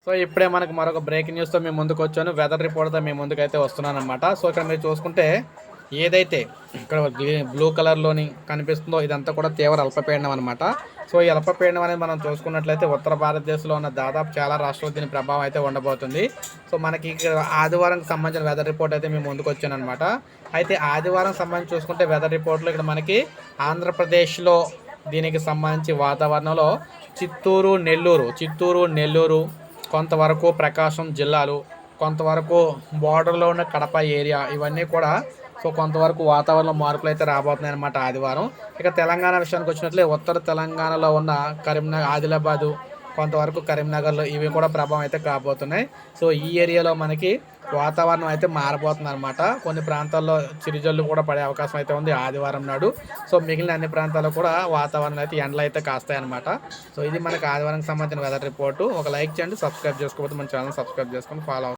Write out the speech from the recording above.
So ఇప్పుడే మనకు మరొక బ్రేకింగ్ న్యూస్తో మేము ముందుకు వచ్చాను. వెదర్ రిపోర్ట్తో మేము ముందుకైతే వస్తున్నాను అనమాట. సో ఇక్కడ మీరు చూసుకుంటే ఏదైతే ఇక్కడ బ్లూ కలర్లోని కనిపిస్తుందో ఇదంతా కూడా తీవ్ర అల్పపీడనం అనమాట. సో ఈ అల్పపీడనం అనేది మనం చూసుకున్నట్లయితే ఉత్తర భారతదేశంలో ఉన్న దాదాపు చాలా రాష్ట్రాలు దీని ప్రభావం అయితే ఉండబోతుంది. సో మనకి ఆదివారంకి సంబంధించిన వెదర్ రిపోర్ట్ అయితే మేము ముందుకు వచ్చాను అనమాట. అయితే ఆదివారం సంబంధించి చూసుకుంటే వెదర్ రిపోర్ట్లో ఇక్కడ మనకి ఆంధ్రప్రదేశ్లో దీనికి సంబంధించి వాతావరణంలో చిత్తూరు నెల్లూరు కొంతవరకు ప్రకాశం జిల్లాలు, కొంతవరకు బార్డర్లో ఉన్న కడప ఏరియా ఇవన్నీ కూడా సో కొంతవరకు వాతావరణ మార్పులు అయితే రాబోతున్నాయి అనమాట ఆదివారం. ఇక తెలంగాణ విషయానికి వచ్చినట్లే ఉత్తర తెలంగాణలో ఉన్న కరీంనగర్, ఆదిలాబాదు, కొంతవరకు కరీంనగర్లో ఇవి కూడా ప్రభావం అయితే కాబోతున్నాయి. సో ఈ ఏరియాలో మనకి వాతావరణం అయితే మారబోతుంది అనమాట. కొన్ని ప్రాంతాల్లో చిరుజల్లు కూడా పడే అవకాశం అయితే ఉంది ఆదివారం నాడు. సో మిగిలిన అన్ని ప్రాంతాల్లో కూడా వాతావరణం అయితే ఎండలు అయితే కాస్తాయి అనమాట. సో ఇది మనకి ఆదివారంకి సంబంధించిన వెదర్ రిపోర్టు. ఒక లైక్ చేయండి, సబ్స్క్రైబ్ చేసుకోకపోతే మన ఛానల్ సబ్స్క్రైబ్ చేసుకొని ఫాలో